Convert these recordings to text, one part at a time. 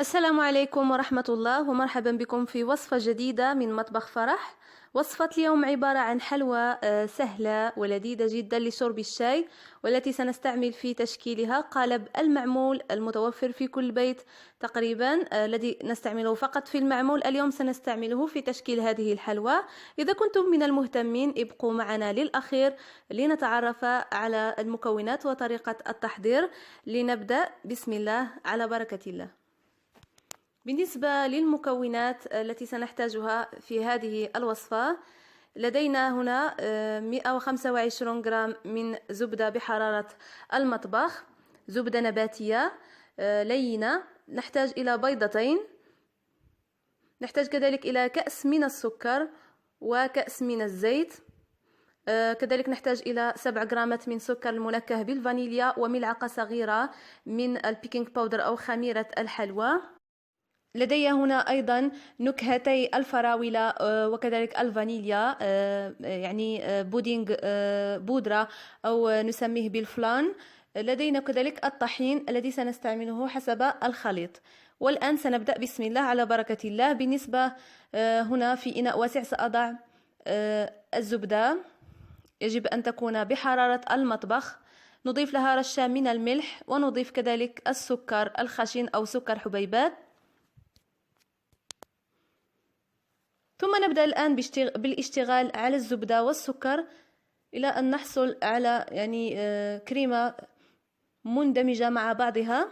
السلام عليكم ورحمة الله ومرحبا بكم في وصفة جديدة من مطبخ فرح. وصفة اليوم عبارة عن حلوى سهلة ولذيذة جدا لشرب الشاي، والتي سنستعمل في تشكيلها قالب المعمول المتوفر في كل بيت تقريبا، الذي نستعمله فقط في المعمول. اليوم سنستعمله في تشكيل هذه الحلوى. إذا كنتم من المهتمين ابقوا معنا للأخير لنتعرف على المكونات وطريقة التحضير. لنبدأ بسم الله على بركة الله. بالنسبة للمكونات التي سنحتاجها في هذه الوصفة، لدينا هنا 125 جرام من زبدة بحرارة المطبخ، زبدة نباتية لينة. نحتاج إلى بيضتين، نحتاج كذلك إلى كأس من السكر وكأس من الزيت، كذلك نحتاج إلى 7 جرامات من سكر المنكه بالفانيليا وملعقة صغيرة من البيكنج باودر أو خميرة الحلوى. لدي هنا أيضا نكهتي الفراولة وكذلك الفانيليا، يعني بودينج بودرة أو نسميه بالفلان. لدينا كذلك الطحين الذي سنستعمله حسب الخليط. والآن سنبدأ بسم الله على بركة الله. بالنسبة هنا في إناء واسع سأضع الزبدة، يجب أن تكون بحرارة المطبخ. نضيف لها رشة من الملح ونضيف كذلك السكر الخشن أو سكر حبيبات. ثم نبدأ الآن بالاشتغال على الزبدة والسكر إلى أن نحصل على كريمة مندمجة مع بعضها.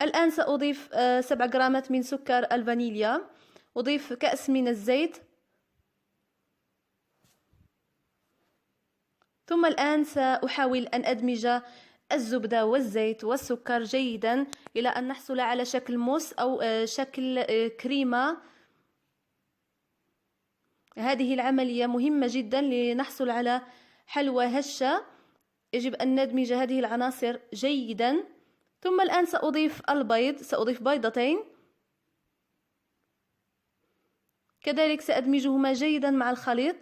الآن سأضيف 7 جرامات من سكر الفانيليا، أضيف كأس من الزيت، ثم الآن سأحاول أن أدمج الزبدة والزيت والسكر جيدا إلى أن نحصل على شكل موس أو شكل كريمة. هذه العملية مهمة جدا لنحصل على حلوى هشة. يجب أن ندمج هذه العناصر جيدا. ثم الآن سأضيف البيض، سأضيف بيضتين، كذلك سأدمجهما جيدا مع الخليط.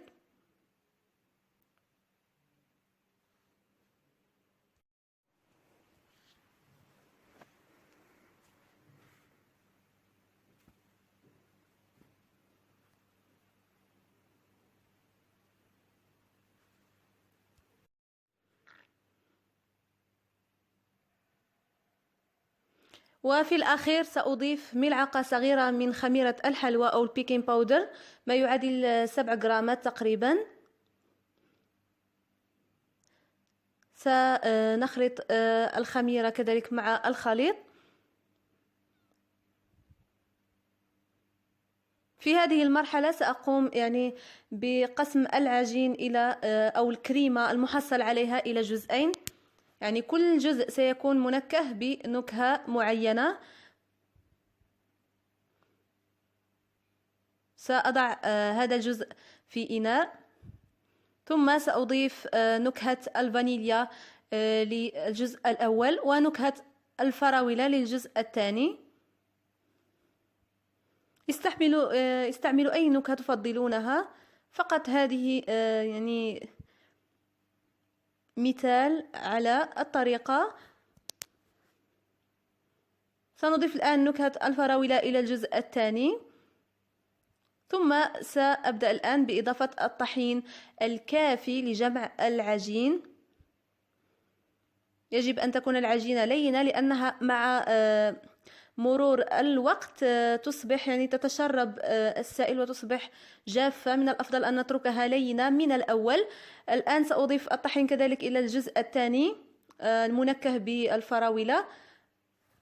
وفي الأخير سأضيف ملعقة صغيرة من خميرة الحلوى أو البيكنج باودر، ما يعادل 7 جرامات تقريبا. سنخلط الخميرة كذلك مع الخليط. في هذه المرحلة سأقوم بقسم العجين إلى أو الكريمة المحصل عليها إلى جزئين، كل جزء سيكون منكه بنكهة معينة. سأضع هذا الجزء في إناء، ثم سأضيف نكهة الفانيليا للجزء الأول ونكهة الفراولة للجزء الثاني. استعملوا أي نكهة تفضلونها، فقط هذه مثال على الطريقة. سنضيف الآن نكهة الفراولة إلى الجزء الثاني، ثم سأبدأ الآن بإضافة الطحين الكافي لجمع العجين. يجب أن تكون العجينة لينة لأنها مع مرور الوقت تصبح تتشرب السائل وتصبح جافة. من الأفضل أن نتركها لينة من الأول. الآن سأضيف الطحين كذلك إلى الجزء الثاني المنكه بالفراولة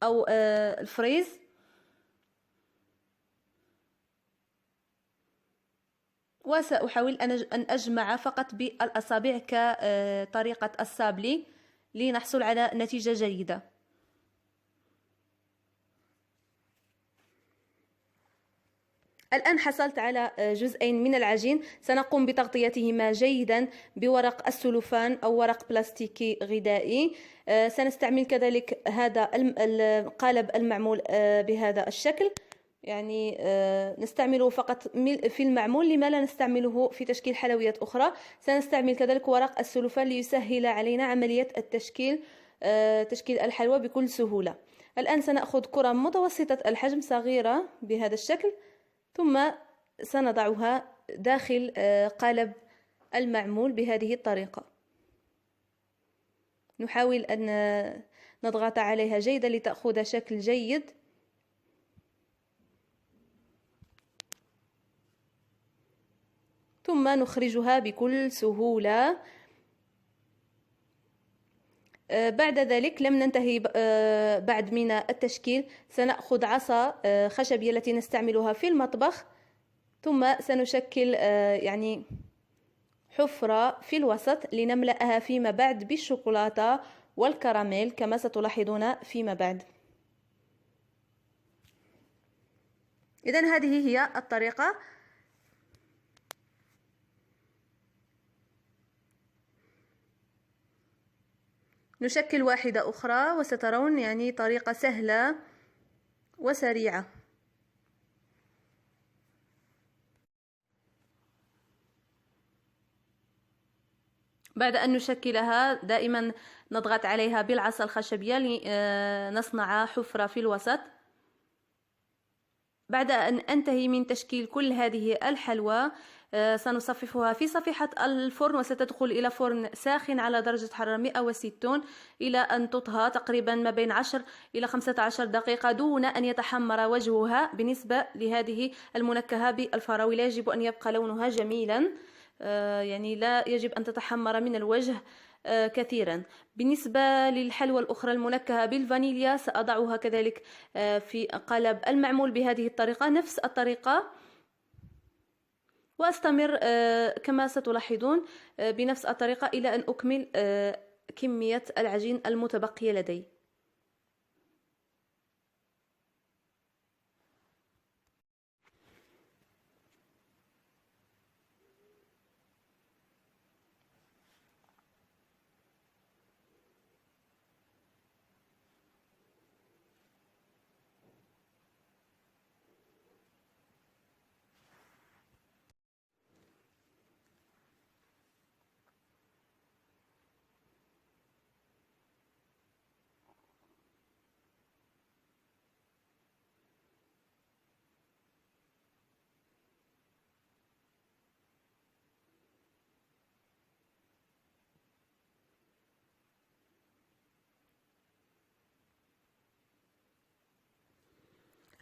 أو الفريز، وسأحاول أن أجمع فقط بالأصابع كطريقة السابلي لنحصل على نتيجة جيدة. الآن حصلت على جزئين من العجين، سنقوم بتغطيتهما جيدا بورق السلوفان أو ورق بلاستيكي غذائي. سنستعمل كذلك هذا القالب المعمول بهذا الشكل. يعني نستعمله فقط في المعمول، لما لا نستعمله في تشكيل حلويات أخرى. سنستعمل كذلك ورق السلوفان ليسهل علينا عملية التشكيل، تشكيل الحلوى بكل سهولة. الآن سنأخذ كرة متوسطة الحجم صغيرة بهذا الشكل، ثم سنضعها داخل قالب المعمول بهذه الطريقة. نحاول أن نضغط عليها جيدا لتأخذ شكل جيد. ثم نخرجها بكل سهولة. بعد ذلك لم ننتهي بعد من التشكيل. سنأخذ عصا خشبية التي نستعملها في المطبخ، ثم سنشكل يعني حفرة في الوسط لنملأها فيما بعد بالشوكولاتة والكراميل كما ستلاحظون فيما بعد. إذن هذه هي الطريقة. نشكل واحدة أخرى وسترون يعني طريقة سهلة وسريعة. بعد أن نشكلها دائما نضغط عليها بالعصا الخشبية لنصنع حفرة في الوسط. بعد أن أنتهي من تشكيل كل هذه الحلوى سنصففها في صفيحة الفرن، وستدخل إلى فرن ساخن على درجة حرارة 160 إلى أن تطهى تقريبا ما بين 10 إلى 15 دقيقة دون أن يتحمر وجهها. بالنسبة لهذه المنكهة بالفراولة يجب أن يبقى لونها جميلا، يعني لا يجب أن تتحمر من الوجه كثيرا. بالنسبة للحلوى الأخرى المنكهة بالفانيليا سأضعها كذلك في قالب المعمول بهذه الطريقة، نفس الطريقة، وأستمر كما ستلاحظون بنفس الطريقة إلى أن أكمل كمية العجين المتبقية لدي.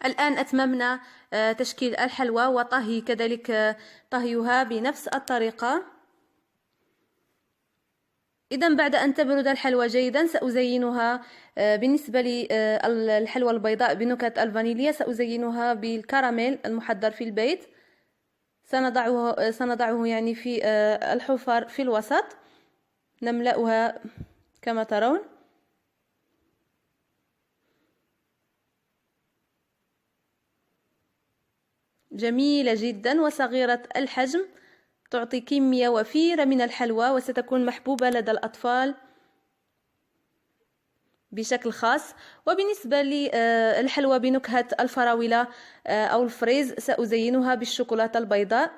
الآن أتممنا تشكيل الحلوى وطهي كذلك طهيها بنفس الطريقة. إذن بعد أن تبرد الحلوى جيدا سأزينها بالنسبة للحلوى البيضاء بنكهة الفانيليا سأزينها بالكراميل المحضر في البيت. سنضعه يعني في الحفر في الوسط، نملأها كما ترون. جميلة جدا وصغيرة الحجم، تعطي كمية وفيرة من الحلوى وستكون محبوبة لدى الأطفال بشكل خاص. وبالنسبة للحلوى بنكهة الفراولة أو الفريز سأزينها بالشوكولاتة البيضاء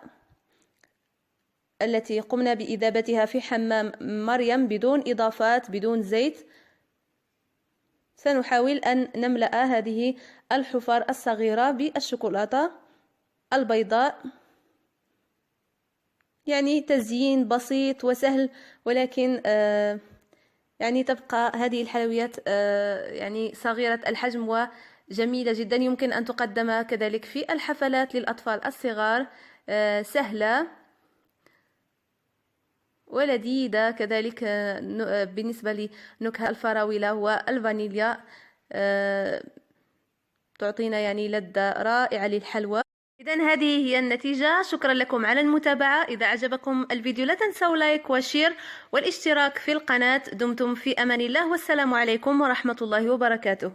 التي قمنا بإذابتها في حمام مريم بدون إضافات بدون زيت. سنحاول أن نملأ هذه الحفر الصغيرة بالشوكولاتة البيضاء، يعني تزيين بسيط وسهل، ولكن يعني تبقى هذه الحلويات يعني صغيرة الحجم وجميلة جدا. يمكن أن تقدم كذلك في الحفلات للأطفال الصغار، سهلة ولذيذة كذلك. بالنسبة لنكهة الفراولة والفانيليا تعطينا يعني لذة رائعة للحلوى. إذن هذه هي النتيجة. شكرا لكم على المتابعة. إذا عجبكم الفيديو لا تنسوا لايك وشير والاشتراك في القناة. دمتم في أمان الله، والسلام عليكم ورحمة الله وبركاته.